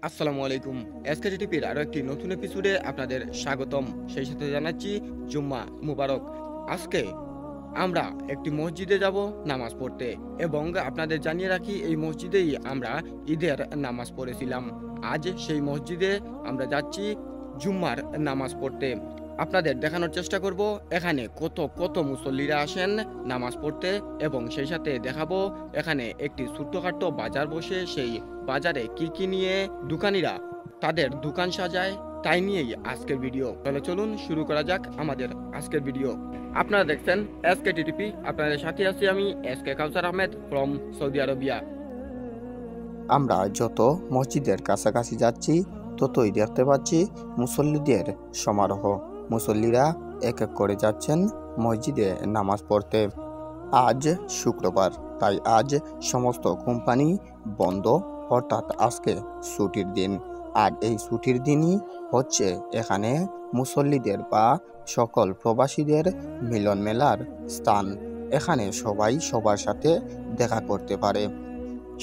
আসসালামু আলাইকুম। এসকেটিভির আরো একটি নতুন এপিসোডে আপনাদের স্বাগতম। সেই সাথে জানাচ্ছি জুম্মা মুবারক। আজকে আমরা একটি মসজিদে যাব নামাজ পড়তে এবং আপনাদের জানিয়ে রাখি এই মসজিদেই আমরা ঈদের নামাজ পড়েছিলাম। আজ সেই মসজিদে আমরা যাচ্ছি জুম্মার নামাজ পড়তে। আপনাদের দেখানোর চেষ্টা করব এখানে কত কত মুসল্লিরা আসেন নামাজ পড়তে এবং সেই সাথে দেখাবো এখানে একটি ছোট্টখাট্ট বাজার বসে, সেই বাজারে কি নিয়ে দোকানিরা তাদের দোকান সাজায় তাই নিয়েই আজকের ভিডিও। তাহলে চলুন শুরু করা যাক আমাদের আজকের ভিডিও। আপনারা দেখছেন এসকে টিটিপি, আপনাদের সাথে আছি আমি SK Kawsar Ahmed from Saudi Arabia. আমরা যত মসজিদের কাছাকাছি যাচ্ছি ততই দেখতে পাচ্ছি মুসল্লিদের সমারোহ। মুসল্লিরা এক এক করে যাচ্ছেন মসজিদে নামাজ পড়তে। আজ শুক্রবার, তাই আজ সমস্ত কোম্পানি বন্ধ, অর্থাৎ আজকে ছুটির দিন। আর এই ছুটির দিনই হচ্ছে এখানে মুসল্লিদের বা সকল প্রবাসীদের মিলন মেলার স্থান। এখানে সবাই সবার সাথে দেখা করতে পারে।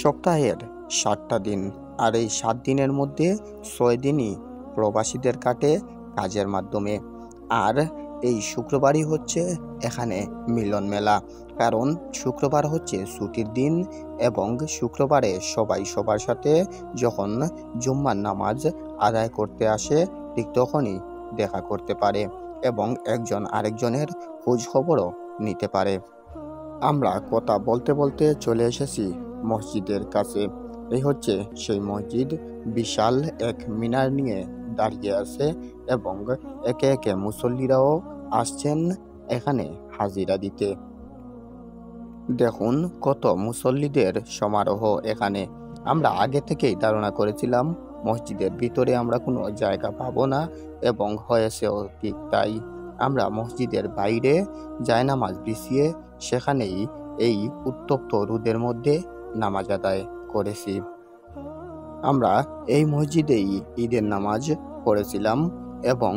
সপ্তাহের 7টা দিন, আর এই 7 দিনের মধ্যে 6 দিনই প্রবাসীদের কাটে কাজের মাধ্যমে। আর এই শুক্রবারই হচ্ছে এখানে মিলন মেলা, কারণ শুক্রবার হচ্ছে ছুটির দিন এবং শুক্রবারে সবাই সবার সাথে যখন জুম্মার নামাজ আদায় করতে আসে ঠিক তখনই দেখা করতে পারে এবং একজন আরেকজনের খোঁজ খবরও নিতে পারে। আমরা কথা বলতে বলতে চলে এসেছি মসজিদের কাছে। এই হচ্ছে সেই মসজিদ, বিশাল এক মিনার নিয়ে দাঁড়িয়ে আছে এবং একে একে মুসল্লিরাও আসছেন এখানে হাজিরা দিতে। দেখুন কত মুসল্লিদের সমারোহ এখানে। আমরা আগে থেকেই ধারণা করেছিলাম মসজিদের ভিতরে আমরা কোনো জায়গা পাবো না এবং হয়েছেও ঠিক তাই। আমরা মসজিদের বাইরে জায়নামাজ বিছিয়ে সেখানেই এই উত্তপ্ত রোদের মধ্যে নামাজ আদায় করেছি। আমরা এই মসজিদেই ঈদের নামাজ পড়েছিলাম এবং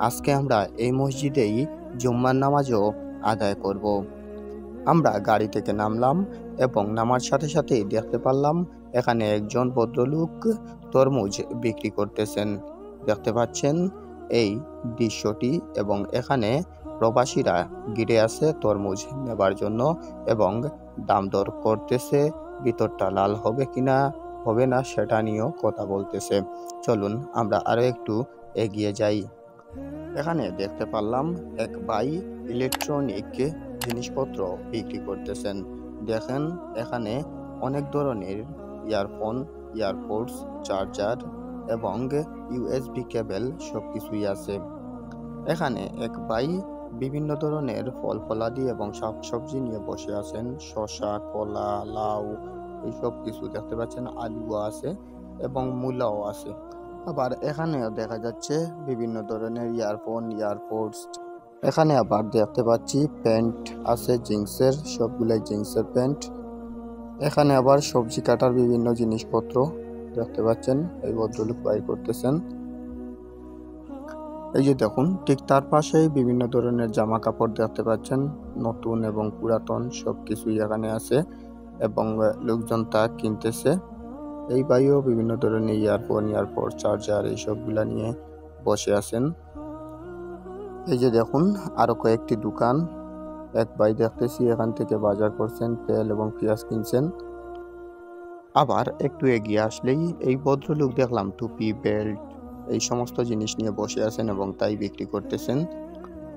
আজকে আমরা এই মসজিদেই জুম্মার নামাজও আদায় করব। আমরা গাড়ি থেকে নামলাম এবং নামার সাথে সাথেই দেখতে পারলাম এখানে একজন ভদ্রলোক তরমুজ বিক্রি করতেছেন। দেখতে পাচ্ছেন এই দৃশ্যটি এবং এখানে প্রবাসীরা ঘিরে আছে তরমুজ নেবার জন্য এবং দাম দর করতেছে। ভিতরটা লাল হবে কিনা হবে না সেটা নিয়েও কথা বলতেছে। চলুন আমরা আরো একটু এগিয়ে যাই। এখানে দেখতে পারলাম এক ভাই ইলেকট্রনিক জিনিসপত্র বিক্রি করতেছেন। দেখেন এখানে অনেক ধরনের ইয়ারফোন, ইয়ারপোডস, চার্জার এবং ইউএসবি কেবল সবকিছুই আছে। এখানে এক ভাই বিভিন্ন ধরনের ফল ফলাদি এবং শাকসবজি নিয়ে বসে আছেন। শসা, কলা, লাউ এইসব কিছু দেখতে পাচ্ছেন। আলুও আছে এবং মূলাও আছে। আবার এখানেও দেখা যাচ্ছে বিভিন্ন ধরনের ইয়ারফোন, ইয়ারপোডস। এখানে আবার দেখতে পাচ্ছি প্যান্ট আছে জিন্সের, সবগুলাই জিন্সের প্যান্ট। এখানে আবার সবজি কাটার বিভিন্ন জিনিসপত্র দেখতে পাচ্ছেন এই ভদ্রলোক বাই করতেছেন। এই যে দেখুন ঠিক তার পাশেই বিভিন্ন ধরনের জামা কাপড় দেখতে পাচ্ছেন, নতুন এবং পুরাতন সবকিছুই এখানে আছে এবং লোকজন তা কিনতেছে। এই ভাইও বিভিন্ন ধরনের ইয়ারফোন, ইয়ারপড, চার্জার এইসবগুলা নিয়ে বসে আছেন। এই যে দেখুন আরো কয়েকটি দোকান। এক ভাই দেখতেছি এখান থেকে বাজার করছেন, তেল এবং পেঁয়াজ কিনছেন। আবার একটু এগিয়ে আসলেই এই ভদ্রলোক দেখলাম টুপি, বেল্ট এই সমস্ত জিনিস নিয়ে বসে আছেন এবং তাই বিক্রি করতেছেন।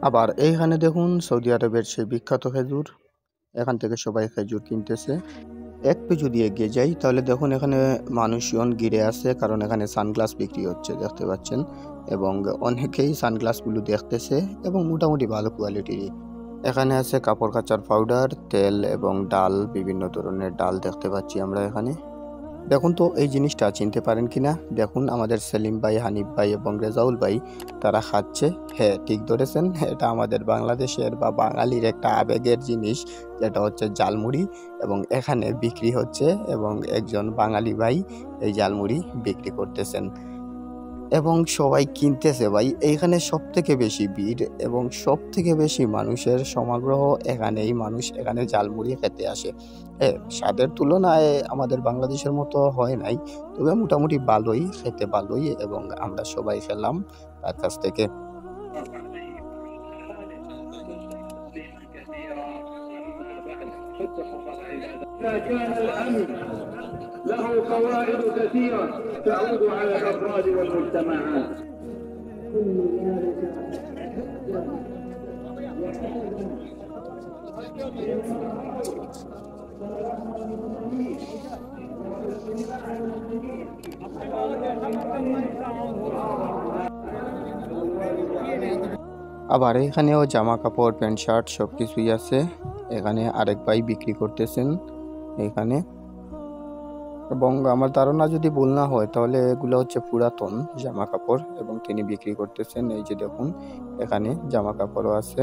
আবার এইখানে দেখুন সৌদি আরবের সেই বিখ্যাত খেজুর, এখান থেকে সবাই খেজুর কিনতেছে। একটু যদি এগিয়ে যাই তাহলে দেখুন এখানে মানুষজন ঘিরে আছে, কারণ এখানে সানগ্লাস বিক্রি হচ্ছে দেখতে পাচ্ছেন এবং অনেকেই সানগ্লাসগুলো দেখতেছে এবং মোটামুটি ভালো কোয়ালিটির। এখানে আছে কাপড় কাচার পাউডার, তেল এবং ডাল, বিভিন্ন ধরনের ডাল দেখতে পাচ্ছি আমরা এখানে। দেখুন তো এই জিনিসটা চিনতে পারেন কিনা। দেখুন আমাদের সেলিম ভাই, হানিফ ভাই এবং রেজাউল ভাই তারা খাচ্ছে। হ্যাঁ ঠিক ধরেছেন, এটা আমাদের বাংলাদেশের বা বাঙালির একটা আবেগের জিনিস, যেটা হচ্ছে জালমুড়ি এবং এখানে বিক্রি হচ্ছে এবং একজন বাঙালি ভাই এই জালমুড়ি বিক্রি করতেছেন। এবং সবাই কিনতেছে ভাই। এইখানে সব থেকে বেশি ভিড় এবং সব থেকে বেশি মানুষের সমাগ্রহ এখানেই। মানুষ এখানে ঝালমুড়ি খেতে আসে। স্বাদের তুলনায় আমাদের বাংলাদেশের মতো হয় নাই, তবে মোটামুটি ভালোই, খেতে ভালোই এবং আমরা সবাই খেলাম তার কাছ থেকে। كان الأمن له فوائد كثيرة تعود على الأفراد والمجتمعات. আবার এখানেও জামা কাপড়, প্যান্ট শার্ট সবকিছুই আছে। এখানে আরেক ভাই বিক্রি করতেছেন এখানে, এবং আমার ধারণা যদি ভুল না হয় তাহলে এগুলো হচ্ছে পুরাতন জামা কাপড় এবং তিনি বিক্রি করতেছেন। এই যে দেখুন, এখানে জামা কাপড়ও আছে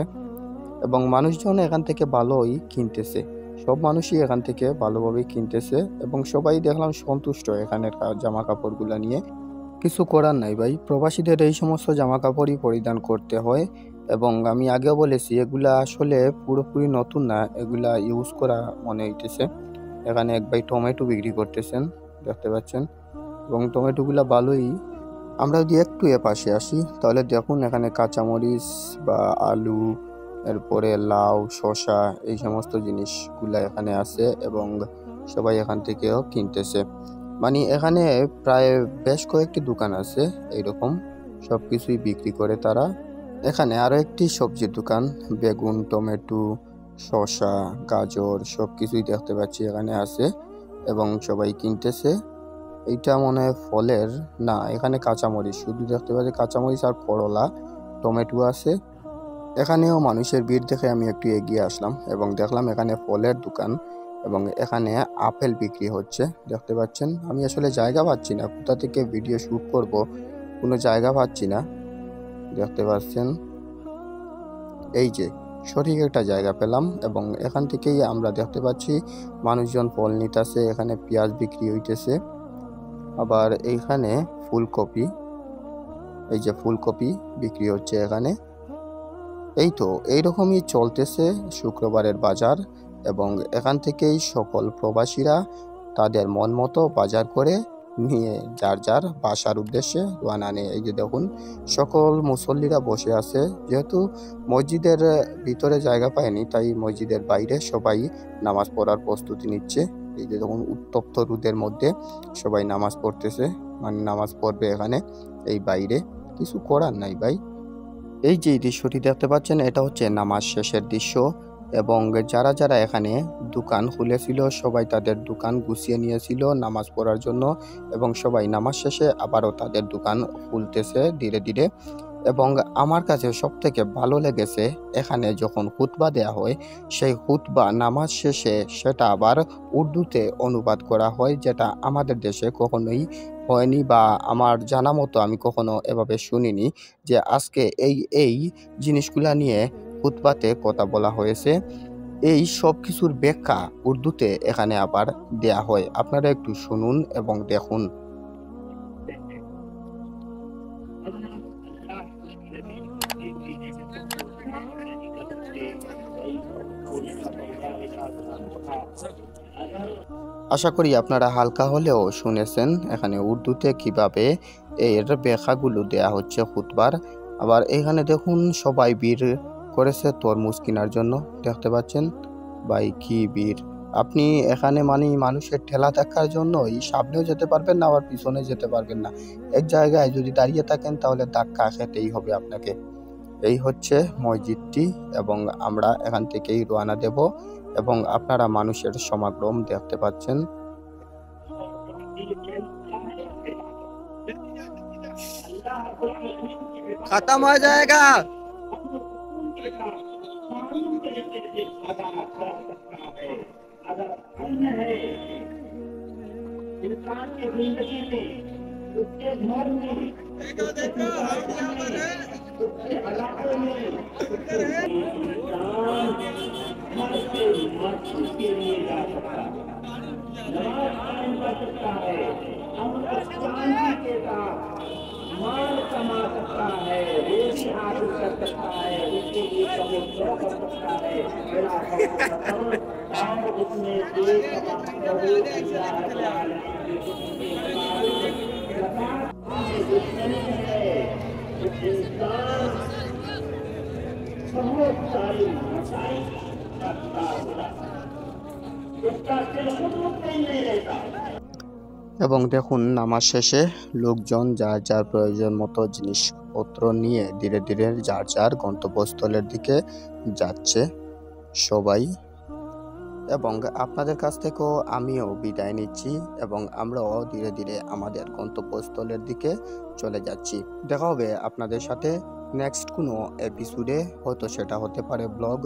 এবং মানুষজন এখান থেকে ভালোই কিনতেছে। সব মানুষই এখান থেকে ভালোভাবেই কিনতেছে এবং সবাই দেখলাম সন্তুষ্ট এখানের জামা কাপড়গুলো নিয়ে। কিছু করার নাই ভাই, প্রবাসীদের এই সমস্ত জামা কাপড়ই পরিধান করতে হয় এবং আমি আগেও বলেছি এগুলা আসলে পুরোপুরি নতুন না, এগুলা ইউজ করা মনে হইতেছে। এখানে এক ভাই টমেটো বিক্রি করতেছেন, দেখতে পাচ্ছেন, এবং টমেটোগুলা ভালোই। আমরা যদি একটু পাশে আসি তাহলে দেখুন এখানে কাঁচামরিচ বা আলু, এরপরে লাউ, শসা, এই সমস্ত জিনিসগুলা এখানে আছে এবং সবাই এখান থেকেও কিনতেছে। মানে এখানে প্রায় বেশ কয়েকটি দোকান আছে এইরকম, সব কিছুই বিক্রি করে তারা। এখানে আরো একটি সবজির দোকান, বেগুন, টমেটো, শসা, গাজর সব কিছুই দেখতে পাচ্ছি এখানে আছে এবং সবাই কিনতেছে। এইটা মনে হয় ফলের না, এখানে কাঁচামরিচ শুধু দেখতে পাচ্ছি, কাঁচামরিচ আর করলা, টমেটো আছে। এখানেও মানুষের ভিড় দেখে আমি একটু এগিয়ে আসলাম এবং দেখলাম এখানে ফলের দোকান এবং এখানে আপেল বিক্রি হচ্ছে, দেখতে পাচ্ছেন। আমি আসলে জায়গা পাচ্ছি না কোথা থেকে ভিডিও শুট করব, কোনো জায়গা পাচ্ছি না, দেখতে পাচ্ছেন। এই যে সঠিক একটা জায়গা পেলাম এবং এখান থেকেই আমরা দেখতে পাচ্ছি মানুষজন ফল নিতেছে। এখানে পেঁয়াজ বিক্রি হইতেছে, আবার এইখানে ফুলকপি, এই যে ফুলকপি বিক্রি হচ্ছে এখানে। এই তো এইরকমই চলতেছে শুক্রবারের বাজার এবং এখান থেকেই সকল প্রবাসীরা তাদের মন মতো বাজার করে নিয়ে যার যার বাসার উদ্দেশ্যে রওনা নেয়। এই যে দেখুন সকল মুসল্লিরা বসে আছে, যেহেতু মসজিদের ভিতরে জায়গা পায়নি তাই মসজিদের বাইরে সবাই নামাজ পড়ার প্রস্তুতি নিচ্ছে। এই যে দেখুন উত্তপ্ত রোদের মধ্যে সবাই নামাজ পড়তেছে, মানে নামাজ পড়বে এখানে এই বাইরে, কিছু করার নাই ভাই। এই যে দৃশ্যটি দেখতে পাচ্ছেন এটা হচ্ছে নামাজ শেষের দৃশ্য এবং যারা যারা এখানে দোকান খুলেছিল সবাই তাদের দোকান গুছিয়ে নিয়েছিল নামাজ পড়ার জন্য এবং সবাই নামাজ শেষে আবারও তাদের দোকান খুলতেছে ধীরে ধীরে। এবং আমার কাছে সব থেকে ভালো লেগেছে এখানে যখন খুতবা দেয়া হয় সেই খুতবা নামাজ শেষে সেটা আবার উর্দুতে অনুবাদ করা হয়, যেটা আমাদের দেশে কখনোই হয়নি বা আমার জানা মতো আমি কখনো এভাবে শুনিনি যে আজকে এই জিনিসগুলা নিয়ে খুতবাতে কথা বলা হয়েছে। এই সব কিছুর ব্যাখ্যা উর্দুতে এখানে আবার দেয়া হয়, আপনারা একটু শুনুন এবং দেখুন। আশা করি আপনারা হালকা হলেও শুনেছেন এখানে উর্দুতে কিভাবে এর ব্যাখ্যাগুলো দেয়া হচ্ছে খুতবার। আবার এখানে দেখুন সবাই ভিড় করেছে তরমুজ কেনার জন্য, দেখতে পাচ্ছেন ভাই কি ভিড়। আপনি এখানে মানে মানুষের ঠেলা দেখার জন্য এই সামনেও যেতে পারবেন না আবার পিছনে যেতে পারবেন না, এক জায়গায় যদি দাঁড়িয়ে থাকেন তাহলে ধাক্কা খেতেই হবে আপনাকে। এই হচ্ছে মসজিদটি এবং আমরা এখান থেকেই রওনা দেব এবং আপনারা মানুষের সমাগম দেখতে পাচ্ছেন। खत्म हो जाएगा। इंसान की जिंदगी में उसके घर में उसके इलाके में इंसान घर से मस्जिद के लिए जा सकता है, नमाज कायम कर सकता है, अमन और शांति के साथ माल कमा सकता है, रोटी हासिल कर सकता है, उसके लिए समुद्र कर सकता है। मेरा खत्म और उसमें देश इंसान बहुत सारी मसाई करता हुआ उसका दिल खुद मुतमईन नहीं रहता। এবং দেখুন নামাজ শেষে লোকজন যার যার প্রয়োজন মতো জিনিসপত্র নিয়ে ধীরে ধীরে যার যার গন্তব্যস্থলের দিকে যাচ্ছে সবাই। এবং আপনাদের কাছ থেকেও আমিও বিদায় নিচ্ছি এবং আমরাও ধীরে ধীরে আমাদের গন্তব্যস্থলের দিকে চলে যাচ্ছি। দেখা হবে আপনাদের সাথে নেক্সট কোনো এপিসোডে, হয়তো সেটা হতে পারে ব্লগ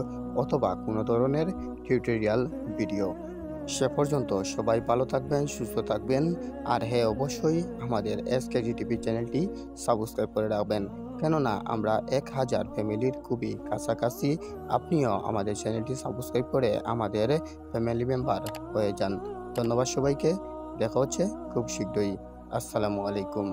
অথবা কোনো ধরনের টিউটোরিয়াল ভিডিও। সে পর্যন্ত সবাই ভালো থাকবেন, সুস্থ থাকবেন। আর হ্যাঁ, অবশ্যই আমাদের এসকেজি টিভি চ্যানেলটি সাবস্ক্রাইব করে রাখবেন, কেননা আমরা 1000 ফ্যামিলির খুবই কাছাকাছি। আপনিও আমাদের চ্যানেলটি সাবস্ক্রাইব করে আমাদের ফ্যামিলি মেম্বার হয়ে যান। ধন্যবাদ সবাইকে, দেখা হচ্ছে খুব শীঘ্রই। আসসালামু আলাইকুম।